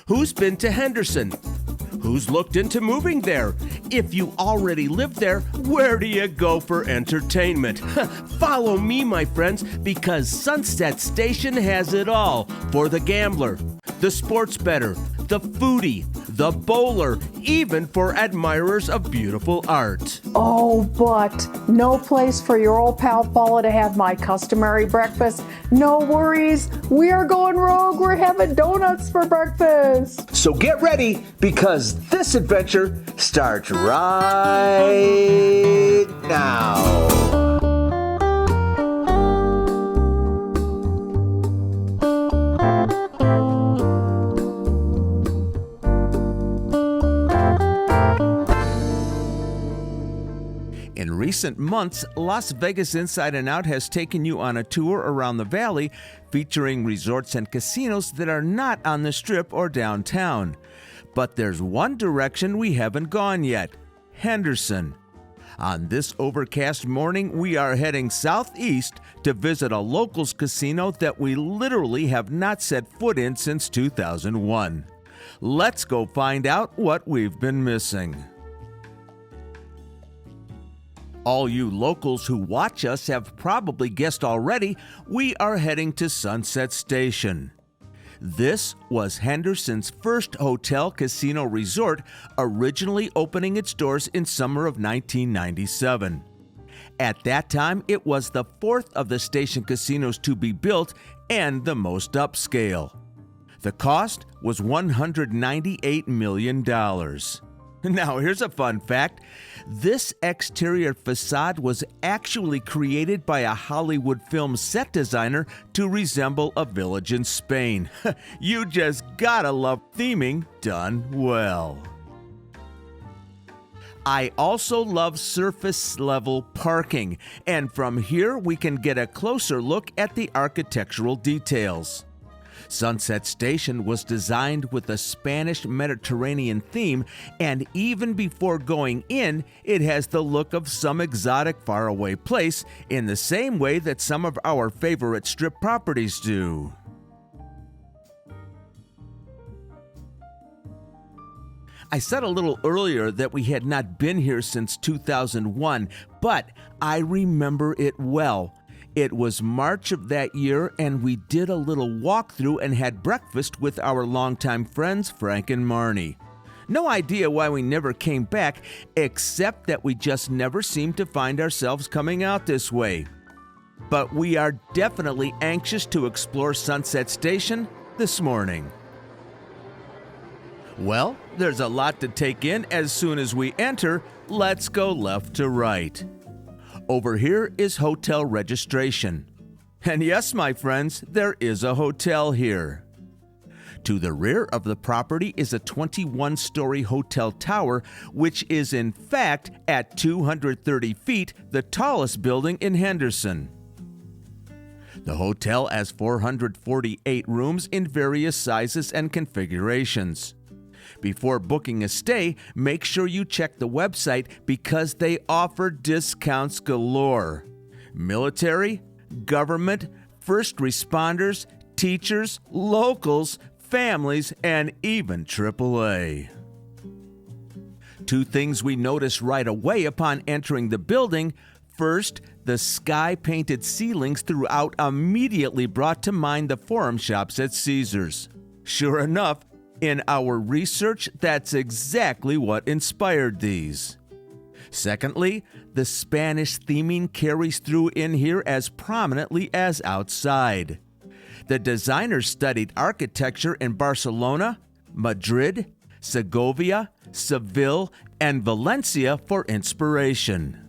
Who's been to Henderson? Who's looked into moving there? If you already live there, where do you go for entertainment? Follow me, my friends, because Sunset Station has it all for the gambler, the sports bettor, the foodie, the bowler, even for admirers of beautiful art. Oh, but no place for your old pal Paula to have my customary breakfast. No worries, we are going rogue. We're having donuts for breakfast. So get ready, because this adventure starts right now. In recent months, Las Vegas Inside and Out has taken you on a tour around the valley featuring resorts and casinos that are not on the Strip or downtown. But there's one direction we haven't gone yet: Henderson. On this overcast morning, we are heading southeast to visit a locals casino that we literally have not set foot in since 2001. Let's go find out what we've been missing. All you locals who watch us have probably guessed already, we are heading to Sunset Station. This was Henderson's first hotel casino resort, originally opening its doors in summer of 1997. At that time, it was the fourth of the station casinos to be built and the most upscale. The cost was $198 million. Now, here's a fun fact. This exterior facade was actually created by a Hollywood film set designer to resemble a village in Spain. You just gotta love theming done well. I also love surface level parking, and from here we can get a closer look at the architectural details. Sunset Station was designed with a Spanish Mediterranean theme, and even before going in, it has the look of some exotic faraway place, in the same way that some of our favorite Strip properties do. I said a little earlier that we had not been here since 2001, but I remember it well. It was March of that year, and we did a little walkthrough and had breakfast with our longtime friends Frank and Marnie. No idea why we never came back, except that we just never seemed to find ourselves coming out this way. But we are definitely anxious to explore Sunset Station this morning. Well, there's a lot to take in as soon as we enter. Let's go left to right. Over here is hotel registration. And yes, my friends, there is a hotel here. To the rear of the property is a 21-story hotel tower, which is in fact at 230 feet the tallest building in Henderson. The hotel has 448 rooms in various sizes and configurations. Before booking a stay, make sure you check the website because they offer discounts galore. Military, government, first responders, teachers, locals, families, and even AAA. Two things we notice right away upon entering the building. First, the sky-painted ceilings throughout immediately brought to mind the Forum shops at Caesars. Sure enough, in our research, that's exactly what inspired these. Secondly, the Spanish theming carries through in here as prominently as outside. The designers studied architecture in Barcelona, Madrid, Segovia, Seville, and Valencia for inspiration.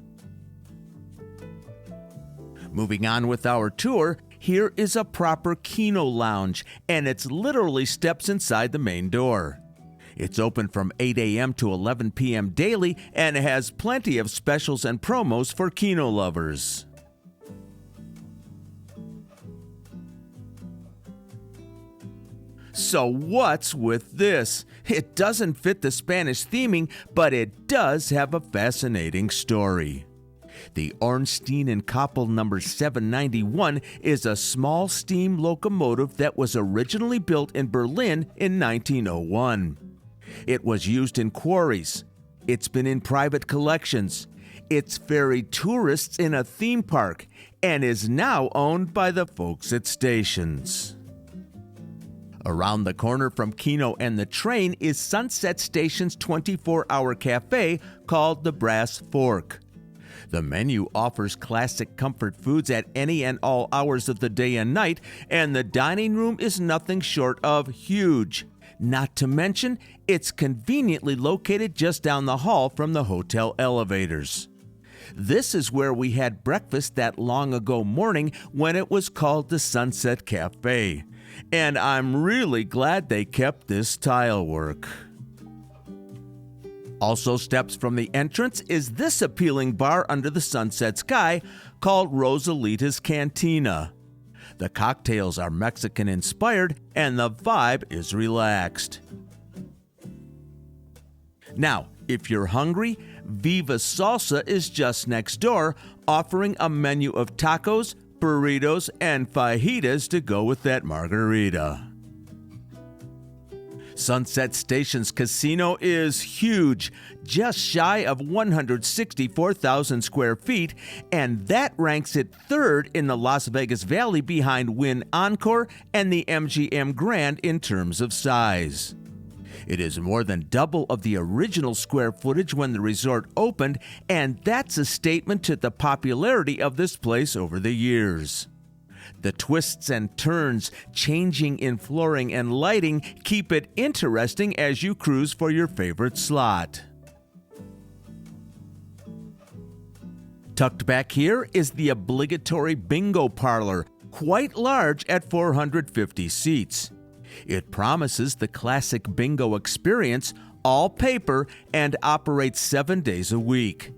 Moving on with our tour, here is a proper Keno lounge, and it's literally steps inside the main door. It's open from 8 a.m. to 11 p.m. daily and has plenty of specials and promos for Keno lovers. So what's with this? It doesn't fit the Spanish theming, but it does have a fascinating story. The Ornstein and Koppel number 791 is a small steam locomotive that was originally built in Berlin in 1901. It was used in quarries. It's been in private collections. It's ferried tourists in a theme park and is now owned by the folks at stations. Around the corner from Keno and the train is Sunset Station's 24-hour cafe called the Brass Fork. The menu offers classic comfort foods at any and all hours of the day and night, and the dining room is nothing short of huge. Not to mention, it's conveniently located just down the hall from the hotel elevators. This is where we had breakfast that long ago morning when it was called the Sunset Cafe. And I'm really glad they kept this tile work. Also steps from the entrance is this appealing bar under the sunset sky called Rosalita's Cantina. The cocktails are Mexican-inspired and the vibe is relaxed. Now, if you're hungry, Viva Salsa is just next door, offering a menu of tacos, burritos, and fajitas to go with that margarita. Sunset Station's casino is huge, just shy of 164,000 square feet, and that ranks it third in the Las Vegas Valley behind Wynn Encore and the MGM Grand in terms of size. It is more than double of the original square footage when the resort opened, and that's a statement to the popularity of this place over the years. The twists and turns, changing in flooring and lighting, keep it interesting as you cruise for your favorite slot. Tucked back here is the obligatory bingo parlor, quite large at 450 seats. It promises the classic bingo experience, all paper, and operates 7 days a week.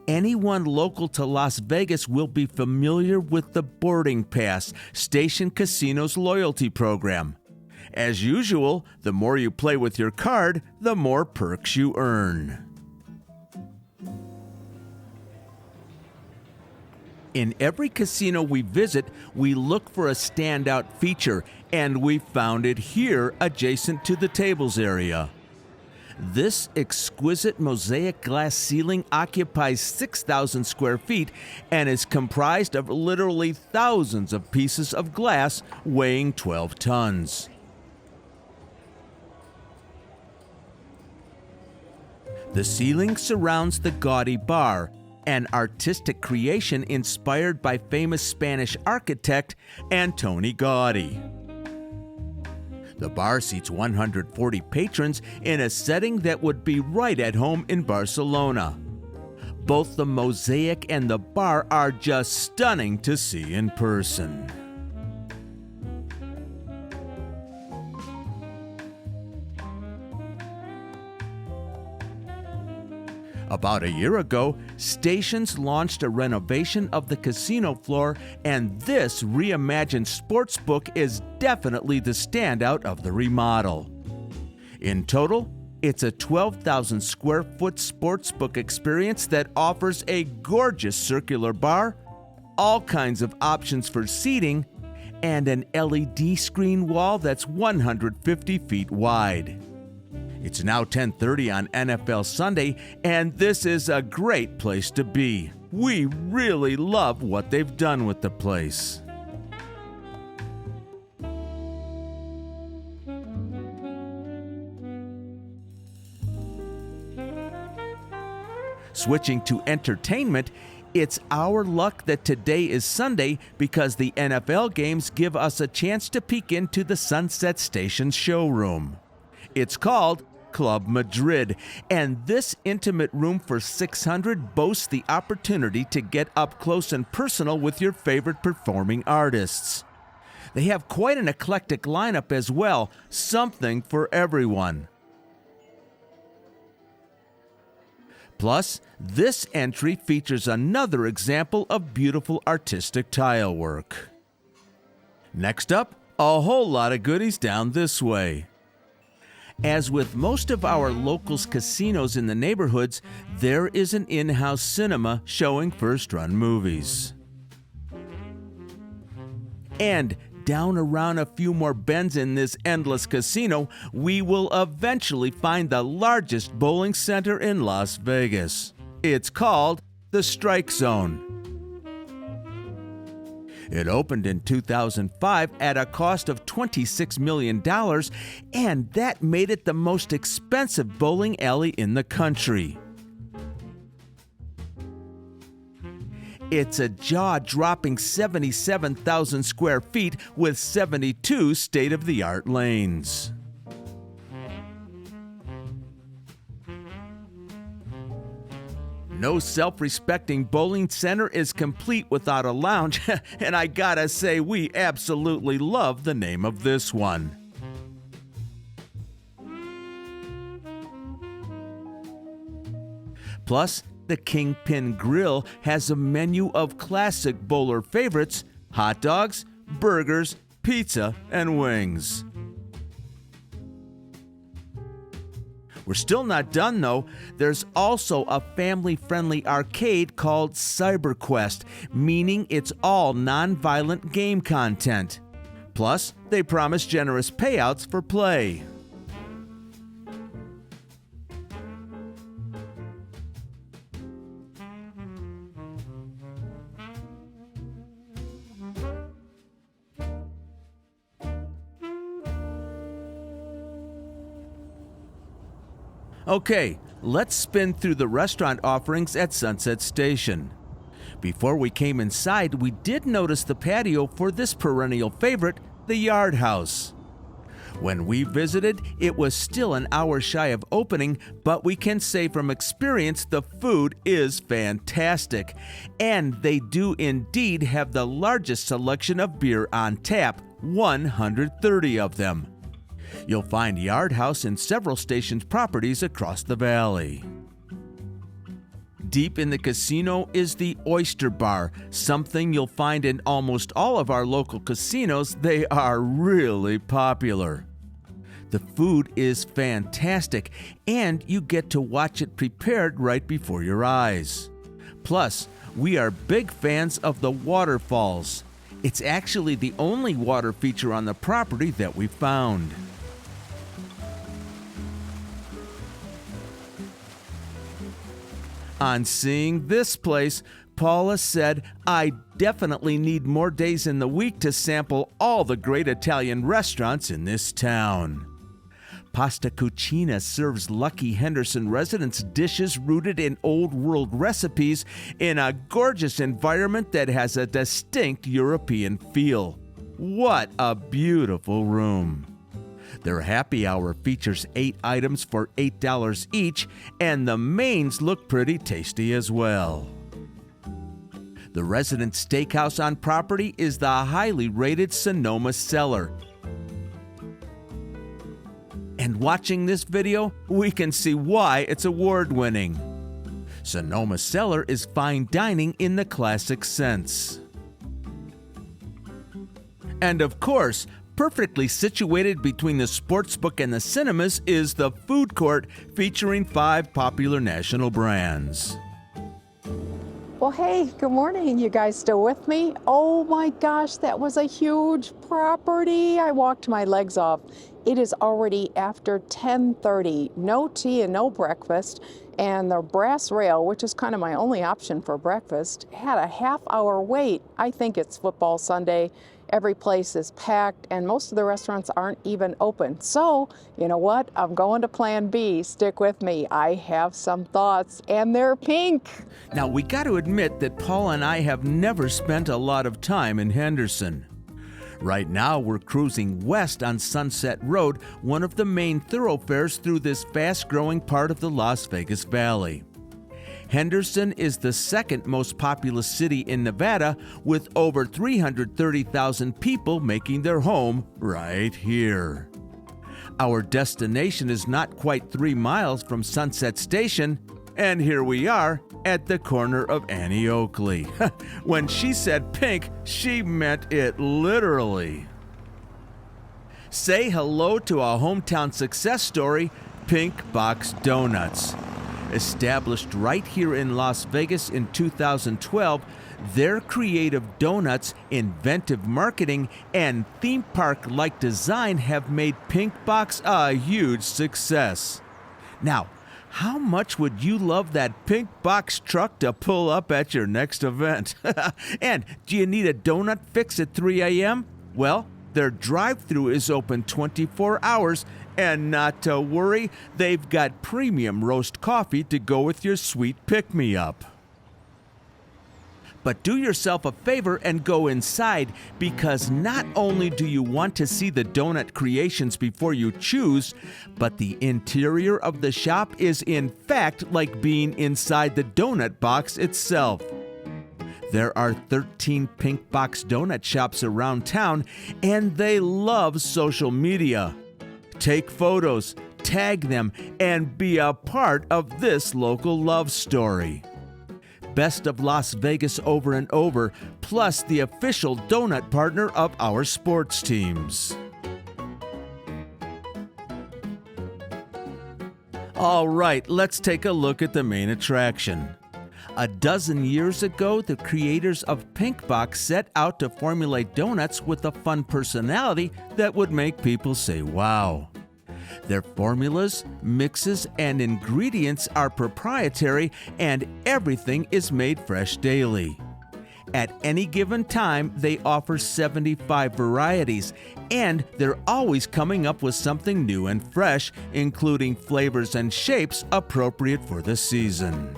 Anyone local to Las Vegas will be familiar with the boarding pass, Station Casino's loyalty program. As usual, the more you play with your card, the more perks you earn. In every casino we visit, we look for a standout feature, and we found it here adjacent to the tables area. This exquisite mosaic glass ceiling occupies 6,000 square feet and is comprised of literally thousands of pieces of glass weighing 12 tons. The ceiling surrounds the gaudy bar, an artistic creation inspired by famous Spanish architect Antoni Gaudí. The bar seats 140 patrons in a setting that would be right at home in Barcelona. Both the mosaic and the bar are just stunning to see in person. About a year ago, Stations launched a renovation of the casino floor, and this reimagined sportsbook is definitely the standout of the remodel. In total, it's a 12,000 square foot sportsbook experience that offers a gorgeous circular bar, all kinds of options for seating, and an LED screen wall that's 150 feet wide. It's now 10:30 on NFL Sunday, and this is a great place to be. We really love what they've done with the place. Switching to entertainment, it's our luck that today is Sunday because the NFL games give us a chance to peek into the Sunset Station showroom. It's called Club Madrid, and this intimate room for 600 boasts the opportunity to get up close and personal with your favorite performing artists. They have quite an eclectic lineup as well, something for everyone. Plus, this entry features another example of beautiful artistic tile work. Next up, a whole lot of goodies down this way. As with most of our locals' casinos in the neighborhoods, there is an in-house cinema showing first-run movies. And down around a few more bends in this endless casino, we will eventually find the largest bowling center in Las Vegas. It's called the Strike Zone. It opened in 2005 at a cost of $26 million, and that made it the most expensive bowling alley in the country. It's a jaw-dropping 77,000 square feet with 72 state-of-the-art lanes. No self-respecting bowling center is complete without a lounge, and I gotta say, we absolutely love the name of this one. Plus, the Kingpin Grill has a menu of classic bowler favorites: hot dogs, burgers, pizza, and wings. We're still not done though. There's also a family-friendly arcade called CyberQuest, meaning it's all non-violent game content. Plus, they promise generous payouts for play. Okay, let's spin through the restaurant offerings at Sunset Station. Before we came inside, we did notice the patio for this perennial favorite, the Yard House. When we visited, it was still an hour shy of opening, but we can say from experience the food is fantastic. And they do indeed have the largest selection of beer on tap, 130 of them. You'll find Yard House in several stations properties across the valley. Deep in the casino is the Oyster Bar, something you'll find in almost all of our local casinos. They are really popular. The food is fantastic, and you get to watch it prepared right before your eyes. Plus, we are big fans of the waterfalls. It's actually the only water feature on the property that we found. On seeing this place, Paula said, "I definitely need more days in the week to sample all the great Italian restaurants in this town." Pasta Cucina serves lucky Henderson residents dishes rooted in old world recipes in a gorgeous environment that has a distinct European feel. What a beautiful room. Their happy hour features 8 items for $8 each, and the mains look pretty tasty as well. The resident steakhouse on property is the highly rated Sonoma Cellar. And watching this video, we can see why it's award-winning. Sonoma Cellar is fine dining in the classic sense. And of course, perfectly situated between the sportsbook and the cinemas is the food court featuring 5 popular national brands. Well, hey, good morning. You guys still with me? Oh my gosh, that was a huge property. I walked my legs off. It is already after 10:30. No tea and no breakfast. And the brass rail, which is kind of my only option for breakfast, had a half-hour wait. I think it's football Sunday. Every place is packed, and most of the restaurants aren't even open. So, you know what? I'm going to plan B. Stick with me. I have some thoughts, and they're pink. Now, we got to admit that Paul and I have never spent a lot of time in Henderson. Right now, we're cruising west on Sunset Road, one of the main thoroughfares through this fast-growing part of the Las Vegas Valley. Henderson is the second most populous city in Nevada, with over 330,000 people making their home right here. Our destination is not quite 3 miles from Sunset Station, and here we are at the corner of Annie Oakley. When she said pink, she meant it literally. Say hello to a hometown success story, Pinkbox Doughnuts. Established right here in Las Vegas in 2012, their creative donuts, inventive marketing, and theme park-like design have made Pinkbox a huge success. Now, how much would you love that Pinkbox truck to pull up at your next event? And do you need a donut fix at 3 a.m.? Well, their drive-thru is open 24 hours, and not to worry, they've got premium roast coffee to go with your sweet pick-me-up. But do yourself a favor and go inside, because not only do you want to see the donut creations before you choose, but the interior of the shop is in fact like being inside the donut box itself. There are 13 Pinkbox donut shops around town, and they love social media. Take photos, tag them, and be a part of this local love story. Best of Las Vegas over and over, plus the official donut partner of our sports teams. All right, let's take a look at the main attraction. A dozen years ago, the creators of Pinkbox set out to formulate donuts with a fun personality that would make people say, wow. Their formulas, mixes, and ingredients are proprietary, and everything is made fresh daily. At any given time, they offer 75 varieties, and they're always coming up with something new and fresh, including flavors and shapes appropriate for the season.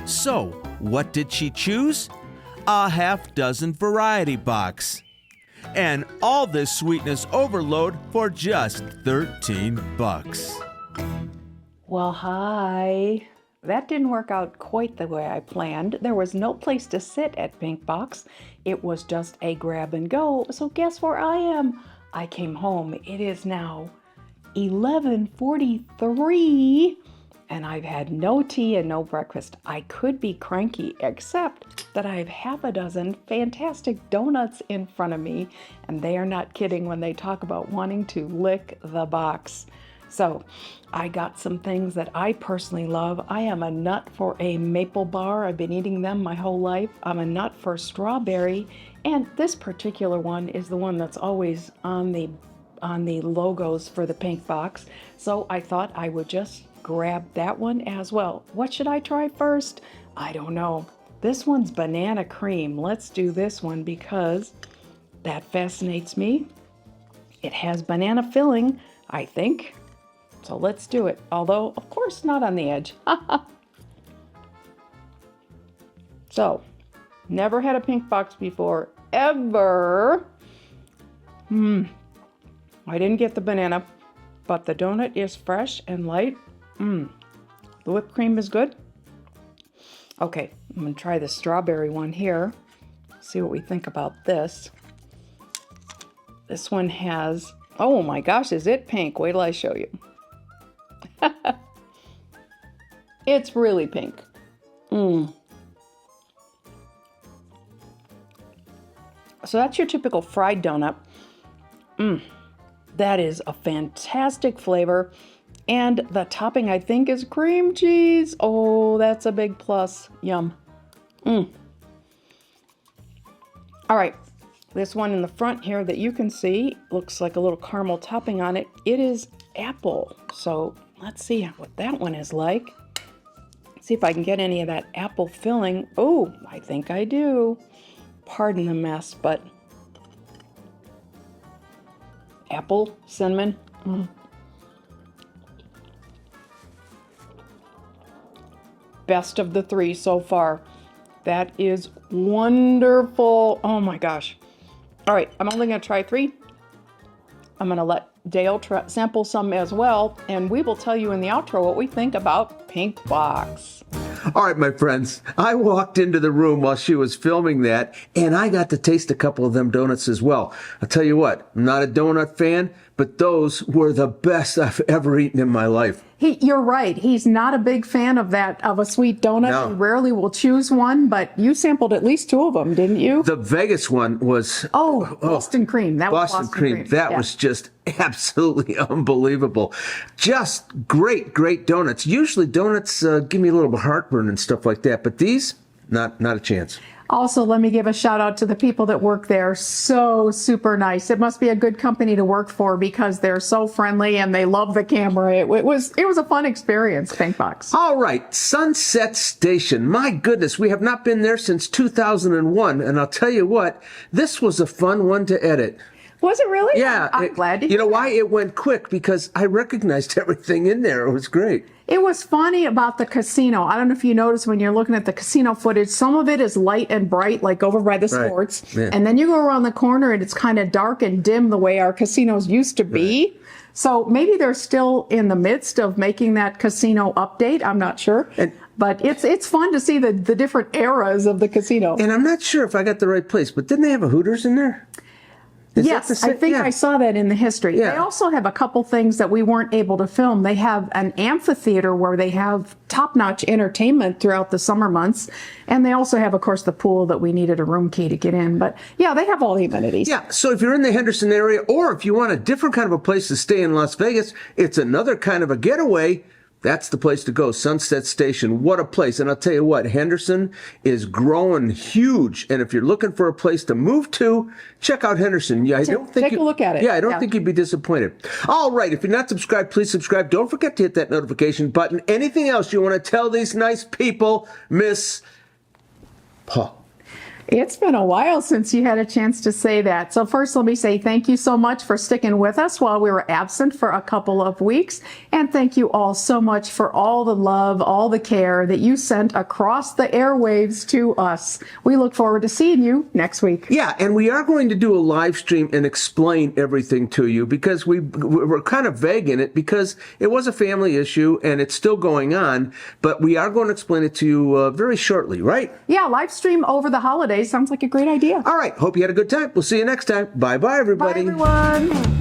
So, what did she choose? A half-dozen variety box. And all this sweetness overload for just $13. Well, hi. That didn't work out quite the way I planned. There was no place to sit at Pinkbox. It was just a grab and go. So guess where I am? I came home. It is now 11:43. And I've had no tea and no breakfast. I could be cranky, except that I have half a dozen fantastic donuts in front of me, and they are not kidding when they talk about wanting to lick the box. So I got some things that I personally love. I am a nut for a maple bar. I've been eating them my whole life. I'm a nut for strawberry, and this particular one is the one that's always on the logos for the Pinkbox. So I thought I would just grab that one as well. What should I try first? I don't know. This one's banana cream. Let's do this one because that fascinates me. It has banana filling, I think. So let's do it. Although, of course, not on the edge. So, never had a Pinkbox before, ever. I didn't get the banana, but the donut is fresh and light. The whipped cream is good. Okay, I'm gonna try the strawberry one here. See what we think about this. This one has, oh my gosh, is it pink? Wait till I show you. It's really pink. So that's your typical fried donut. That is a fantastic flavor. And the topping, I think, is cream cheese. Oh, that's a big plus. Yum. All right. This one in the front here that you can see looks like a little caramel topping on it. It is apple. So let's see what that one is like. See if I can get any of that apple filling. Oh, I think I do. Pardon the mess, but apple, cinnamon. Best of the three so far. That is wonderful. Oh my gosh. All right, I'm only going to try 3. I'm going to let Dale sample some as well, and we will tell you in the outro what we think about Pinkbox. All right, my friends, I walked into the room while she was filming that, and I got to taste a couple of them donuts as well. I'll tell you what, I'm not a donut fan, but those were the best I've ever eaten in my life. You're right. He's not a big fan of a sweet donut. No. He rarely will choose one, but you sampled at least 2 of them, didn't you? The Vegas one was Boston cream. That was Boston cream. That was just absolutely unbelievable. Just great donuts. Usually donuts give me a little bit of heartburn and stuff like that, but these, not a chance. Also, let me give a shout out to the people that work there. So super nice. It must be a good company to work for because they're so friendly and they love the camera. It was a fun experience, Pinkbox. All right, Sunset Station. My goodness, we have not been there since 2001, and I'll tell you what, this was a fun one to edit. Was it really? Yeah. I'm glad to hear You know why that. it went quick? Because I recognized everything in there. It was great. It was funny about the casino. I don't know if you noticed when you're looking at the casino footage, some of it is light and bright, like over by the sports. Yeah. And then you go around the corner and it's kind of dark and dim the way our casinos used to be. Right. So maybe they're still in the midst of making that casino update. I'm not sure. But it's fun to see the different eras of the casino. And I'm not sure if I got the right place, but didn't they have a Hooters in there? Yes, I think I saw that in the history. Yeah. They also have a couple things that we weren't able to film. They have an amphitheater where they have top-notch entertainment throughout the summer months. And they also have, of course, the pool that we needed a room key to get in. But yeah, they have all the amenities. Yeah, so if you're in the Henderson area or if you want a different kind of a place to stay in Las Vegas, it's another kind of a getaway. That's the place to go, Sunset Station. What a place. And I'll tell you what, Henderson is growing huge. And if you're looking for a place to move to, check out Henderson. Yeah, Take a look at it. Yeah, I don't think you'd be disappointed. All right, if you're not subscribed, please subscribe. Don't forget to hit that notification button. Anything else you want to tell these nice people, Miss Paul? It's been a while since you had a chance to say that. So first, let me say thank you so much for sticking with us while we were absent for a couple of weeks. And thank you all so much for all the love, all the care that you sent across the airwaves to us. We look forward to seeing you next week. Yeah, and we are going to do a live stream and explain everything to you because we're kind of vague in it because it was a family issue and it's still going on. But we are going to explain it to you very shortly, right? Yeah, live stream over the holidays sounds like a great idea. All right. Hope you had a good time. We'll see you next time. Bye-bye, everybody. Bye, everyone.